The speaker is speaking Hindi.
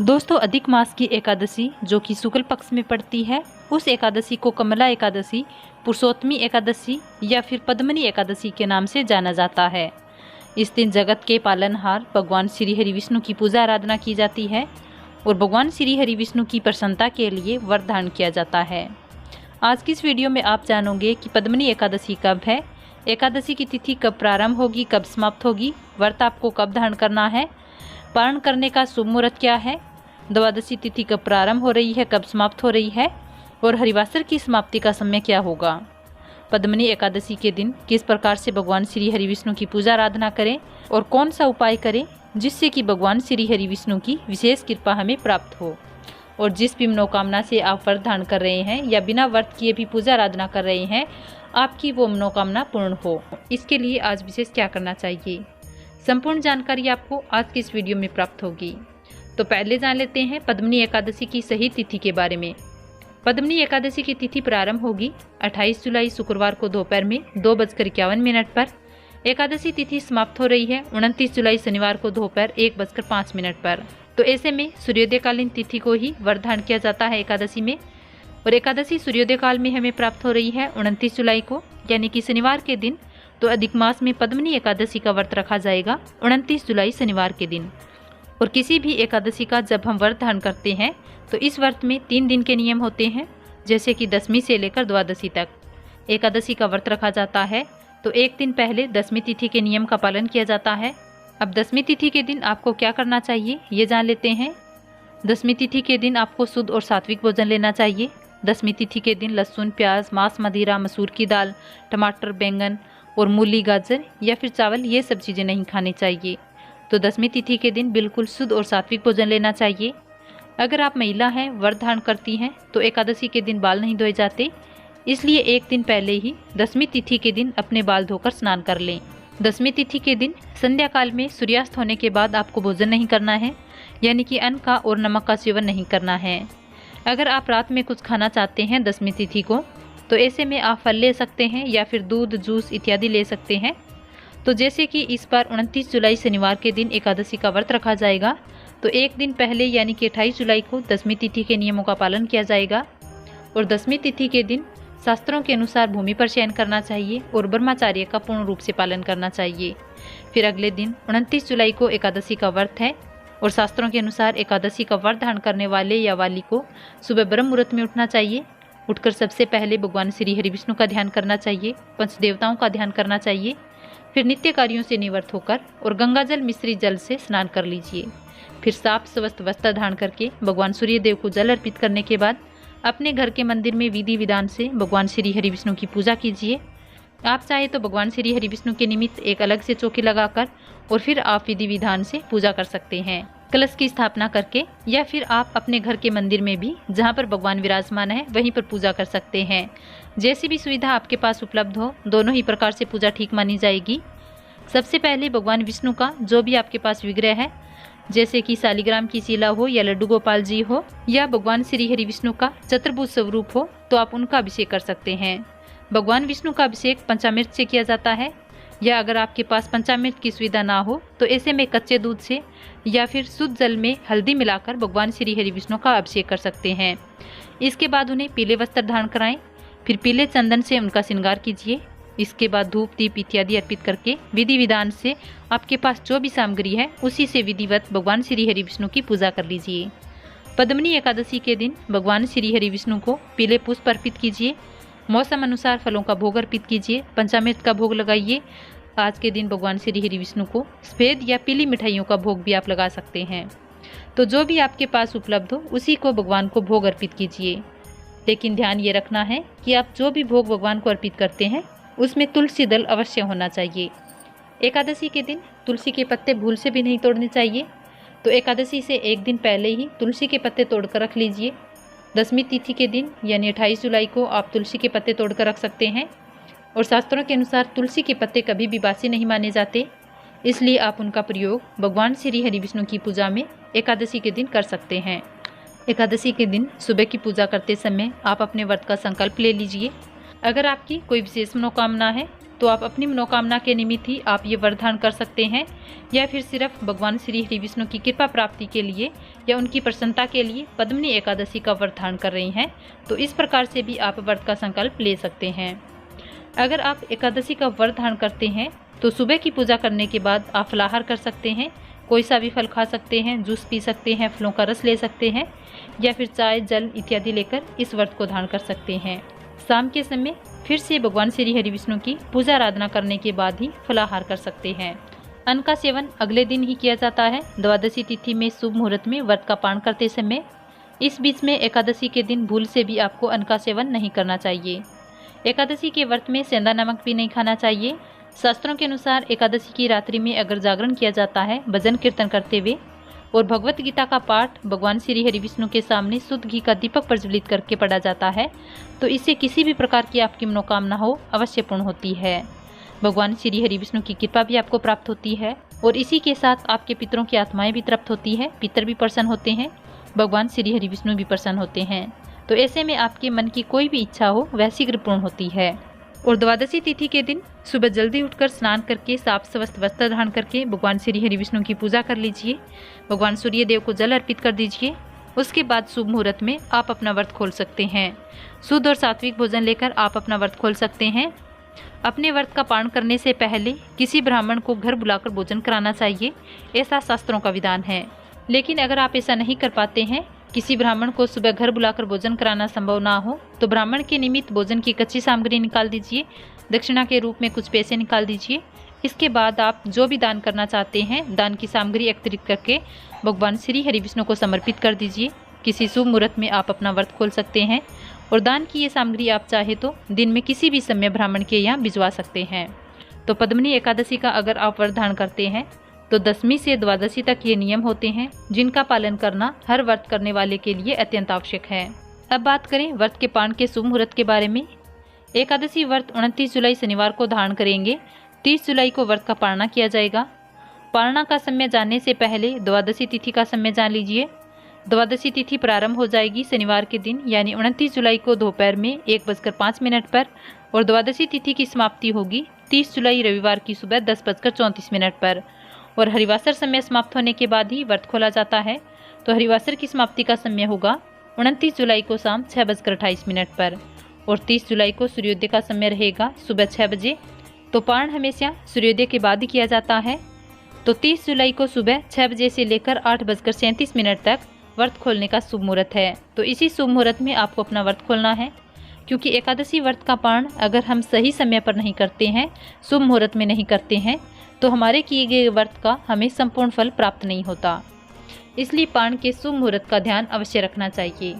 दोस्तों, अधिक मास की एकादशी जो कि शुक्ल पक्ष में पड़ती है, उस एकादशी को कमला एकादशी, पुरुषोत्तमी एकादशी या फिर पद्मिनी एकादशी के नाम से जाना जाता है। इस दिन जगत के पालनहार भगवान श्री हरि विष्णु की पूजा आराधना की जाती है और भगवान श्री हरि विष्णु की प्रसन्नता के लिए व्रत धारण किया जाता है। आज की इस वीडियो में आप जानोगे कि पद्मिनी एकादशी कब है, एकादशी की तिथि कब प्रारंभ होगी, कब समाप्त होगी, व्रत आपको कब धारण करना है, पारण करने का शुभ मुहूर्त क्या है, द्वादशी तिथि कब प्रारंभ हो रही है, कब समाप्त हो रही है और हरिवासर की समाप्ति का समय क्या होगा। पद्मिनी एकादशी के दिन किस प्रकार से भगवान श्री हरि विष्णु की पूजा आराधना करें और कौन सा उपाय करें जिससे कि भगवान श्री हरि विष्णु की विशेष कृपा हमें प्राप्त हो और जिस भी मनोकामना से आप व्रत धारण कर रहे हैं या बिना व्रत किए भी पूजा आराधना कर रहे हैं, आपकी वो मनोकामना पूर्ण हो। इसके लिए आज विशेष क्या करना चाहिए, संपूर्ण जानकारी आपको आज की इस वीडियो में प्राप्त होगी। तो पहले जान लेते हैं पद्मिनी एकादशी की सही तिथि के बारे में। पद्मिनी एकादशी की तिथि प्रारंभ होगी 28 जुलाई शुक्रवार को दोपहर में 2:51 पर। एकादशी तिथि समाप्त हो रही है 29 जुलाई शनिवार को दोपहर 1:05 पर। तो ऐसे में सूर्योदयकालीन तिथि को ही व्रत धारण किया जाता है एकादशी में। और एकादशी सूर्योदय काल में हमें प्राप्त हो रही है 29 जुलाई को, यानी कि शनिवार के दिन। तो अधिक मास में पद्मिनी एकादशी का व्रत रखा जाएगा 29 जुलाई शनिवार के दिन। और किसी भी एकादशी का जब हम व्रत धारण करते हैं तो इस व्रत में 3 दिन के नियम होते हैं, जैसे कि दशमी से लेकर द्वादशी तक एकादशी का व्रत रखा जाता है। तो एक दिन पहले दशमी तिथि के नियम का पालन किया जाता है। अब दशमी तिथि के दिन आपको क्या करना चाहिए ये जान लेते हैं। दशमी तिथि के दिन आपको शुद्ध और सात्विक भोजन लेना चाहिए। दशमी तिथि के दिन लहसुन, प्याज, मांस, मदिरा, मसूर की दाल, टमाटर, बैंगन और मूली, गाजर या फिर चावल, ये सब चीज़ें नहीं खानी चाहिए। तो दशमी तिथि के दिन बिल्कुल शुद्ध और सात्विक भोजन लेना चाहिए। अगर आप महिला हैं, व्रत धारण करती हैं, तो एकादशी के दिन बाल नहीं धोए जाते, इसलिए एक दिन पहले ही दशमी तिथि के दिन अपने बाल धोकर स्नान कर लें। दशमी तिथि के दिन संध्या काल में सूर्यास्त होने के बाद आपको भोजन नहीं करना है, यानी कि अन्न का और नमक का सेवन नहीं करना है। अगर आप रात में कुछ खाना चाहते हैं दशमी तिथि को, तो ऐसे में आप फल ले सकते हैं या फिर दूध, जूस इत्यादि ले सकते हैं। तो जैसे कि इस बार 29 जुलाई शनिवार के दिन एकादशी का व्रत रखा जाएगा, तो एक दिन पहले यानी कि 28 जुलाई को दशमी तिथि के नियमों का पालन किया जाएगा। और दशमी तिथि के दिन शास्त्रों के अनुसार भूमि पर शयन करना चाहिए और ब्रह्मचार्य का पूर्ण रूप से पालन करना चाहिए। फिर अगले दिन 29 जुलाई को एकादशी का व्रत है और शास्त्रों के अनुसार एकादशी का व्रत धारण करने वाले या वाली को सुबह ब्रह्म मुहूर्त में उठना चाहिए। उठकर सबसे पहले भगवान श्री हरि विष्णु का ध्यान करना चाहिए, पंच देवताओं का ध्यान करना चाहिए। फिर नित्य कार्यों से निवृत्त होकर और गंगाजल मिश्रित जल से स्नान कर लीजिए। फिर साफ स्वस्थ वस्त्र धारण करके भगवान सूर्यदेव को जल अर्पित करने के बाद अपने घर के मंदिर में विधि विधान से भगवान श्री हरि विष्णु की पूजा कीजिए। आप चाहे तो भगवान श्री हरि विष्णु के निमित्त एक अलग से चौकी लगाकर और फिर आप विधि विधान से पूजा कर सकते हैं, कलश की स्थापना करके, या फिर आप अपने घर के मंदिर में भी जहाँ पर भगवान विराजमान है वहीं पर पूजा कर सकते हैं। जैसी भी सुविधा आपके पास उपलब्ध हो, दोनों ही प्रकार से पूजा ठीक मानी जाएगी। सबसे पहले भगवान विष्णु का जो भी आपके पास विग्रह है, जैसे कि शालिग्राम की शिला हो या लड्डू गोपाल जी हो या भगवान श्री हरि विष्णु का चतुर्भुज स्वरूप हो, तो आप उनका अभिषेक कर सकते हैं। भगवान विष्णु का अभिषेक पंचामृत से किया जाता है, या अगर आपके पास पंचामृत की सुविधा ना हो तो ऐसे में कच्चे दूध से या फिर शुद्ध जल में हल्दी मिलाकर भगवान श्री हरि विष्णु का अभिषेक कर सकते हैं। इसके बाद उन्हें पीले वस्त्र धारण कराएं, फिर पीले चंदन से उनका श्रृंगार कीजिए। इसके बाद धूप, दीप इत्यादि अर्पित करके विधि विधान से आपके पास जो भी सामग्री है उसी से विधिवत भगवान श्री हरि विष्णु की पूजा कर लीजिए। पद्मिनी एकादशी के दिन भगवान श्री हरि विष्णु को पीले पुष्प अर्पित कीजिए। मौसम अनुसार फलों का भोग अर्पित कीजिए, पंचामृत का भोग लगाइए। आज के दिन भगवान श्री हरि विष्णु को सफेद या पीली मिठाइयों का भोग भी आप लगा सकते हैं। तो जो भी आपके पास उपलब्ध हो उसी को भगवान को भोग अर्पित कीजिए। लेकिन ध्यान ये रखना है कि आप जो भी भोग भगवान को अर्पित करते हैं उसमें तुलसी दल अवश्य होना चाहिए। एकादशी के दिन तुलसी के पत्ते भूल से भी नहीं तोड़ने चाहिए। तो एकादशी से एक दिन पहले ही तुलसी के पत्ते तोड़कर रख लीजिए। दशमी तिथि के दिन यानी 28 जुलाई को आप तुलसी के पत्ते तोड़कर रख सकते हैं। और शास्त्रों के अनुसार तुलसी के पत्ते कभी भी बासी नहीं माने जाते, इसलिए आप उनका प्रयोग भगवान श्री हरि विष्णु की पूजा में एकादशी के दिन कर सकते हैं। एकादशी के दिन सुबह की पूजा करते समय आप अपने व्रत का संकल्प ले लीजिए। अगर आपकी कोई विशेष मनोकामना है तो आप अपनी मनोकामना के निमित्त ही आप ये व्रत धारण कर सकते हैं, या फिर सिर्फ भगवान श्री हरि विष्णु की कृपा प्राप्ति के लिए या उनकी प्रसन्नता के लिए पद्मिनी एकादशी का व्रत धारण कर रही हैं, तो इस प्रकार से भी आप व्रत का संकल्प ले सकते हैं। अगर आप एकादशी का व्रत धारण करते हैं तो सुबह की पूजा करने के बाद आप फलाहार कर सकते हैं, कोई सा भी फल खा सकते हैं, जूस पी सकते हैं, फलों का रस ले सकते हैं या फिर चाय, जल इत्यादि लेकर इस व्रत को धारण कर सकते हैं। शाम के समय फिर से भगवान श्री हरि विष्णु की पूजा आराधना करने के बाद ही फलाहार कर सकते हैं। अन्न का सेवन अगले दिन ही किया जाता है, द्वादशी तिथि में शुभ मुहूर्त में व्रत का पारण करते समय। इस बीच में एकादशी के दिन भूल से भी आपको अन्न का सेवन नहीं करना चाहिए। एकादशी के व्रत में सेंधा नमक भी नहीं खाना चाहिए। शास्त्रों के अनुसार एकादशी की रात्रि में अगर जागरण किया जाता है भजन कीर्तन करते हुए और भगवत गीता का पाठ भगवान श्री हरि विष्णु के सामने शुद्ध घी का दीपक प्रज्वलित करके पढ़ा जाता है, तो इससे किसी भी प्रकार की आपकी मनोकामना हो अवश्य पूर्ण होती है। भगवान श्री हरि विष्णु की कृपा भी आपको प्राप्त होती है और इसी के साथ आपके पितरों की आत्माएं भी तृप्त होती है, पितर भी प्रसन्न होते हैं, भगवान श्री हरि विष्णु भी प्रसन्न होते हैं। तो ऐसे में आपके मन की कोई भी इच्छा हो वह शीघ्र पूर्ण होती है। और द्वादशी तिथि के दिन सुबह जल्दी उठकर स्नान करके साफ स्वस्थ वस्त्र धारण करके भगवान श्री हरि विष्णु की पूजा कर लीजिए, भगवान सूर्य देव को जल अर्पित कर दीजिए। उसके बाद शुभ मुहूर्त में आप अपना व्रत खोल सकते हैं। शुद्ध और सात्विक भोजन लेकर आप अपना व्रत खोल सकते हैं। अपने व्रत का पारण करने से पहले किसी ब्राह्मण को घर बुलाकर भोजन कराना चाहिए, ऐसा शास्त्रों का विधान है। लेकिन अगर आप ऐसा नहीं कर पाते हैं, किसी ब्राह्मण को सुबह घर बुलाकर भोजन कराना संभव ना हो, तो ब्राह्मण के निमित्त भोजन की कच्ची सामग्री निकाल दीजिए, दक्षिणा के रूप में कुछ पैसे निकाल दीजिए। इसके बाद आप जो भी दान करना चाहते हैं, दान की सामग्री एकत्रित करके भगवान श्री हरि विष्णु को समर्पित कर दीजिए। किसी शुभ मुहूर्त में आप अपना व्रत खोल सकते हैं और दान की ये सामग्री आप चाहे तो दिन में किसी भी समय ब्राह्मण के यहाँ भिजवा सकते हैं। तो पद्मिनी एकादशी का अगर आप व्रत धारण करते हैं तो दशमी से द्वादशी तक ये नियम होते हैं जिनका पालन करना हर व्रत करने वाले के लिए अत्यंत आवश्यक है। अब बात करें व्रत के पारण के शुभ मुहूर्त के बारे में। एकादशी व्रत 29 जुलाई शनिवार को धारण करेंगे। 30 जुलाई को व्रत का पारणा किया जाएगा। पारणा का समय जानने से पहले द्वादशी तिथि का समय जान लीजिए। द्वादशी तिथि प्रारंभ हो जाएगी शनिवार के दिन यानी 29 जुलाई को दोपहर में 1:05 पर और द्वादशी तिथि की समाप्ति होगी 30 जुलाई रविवार की सुबह 10:34 पर। और हरिवासर समय समाप्त होने के बाद ही व्रत खोला जाता है। तो हरिवासर की समाप्ति का समय होगा 29 जुलाई को शाम 6:28 पर और 30 जुलाई को सूर्योदय का समय रहेगा सुबह 6 बजे। तो पारण हमेशा सूर्योदय के बाद ही किया जाता है। तो 30 जुलाई को सुबह 6 बजे से लेकर 8:37 तक व्रत खोलने का शुभ मुहूर्त है। तो इसी शुभ मुहूर्त में आपको अपना व्रत खोलना है, क्योंकि एकादशी व्रत का पारण अगर हम सही समय पर नहीं करते हैं, शुभ मुहूर्त में नहीं करते हैं, तो हमारे किए गए व्रत का हमें संपूर्ण फल प्राप्त नहीं होता। इसलिए पारण के शुभ मुहूर्त का ध्यान अवश्य रखना चाहिए।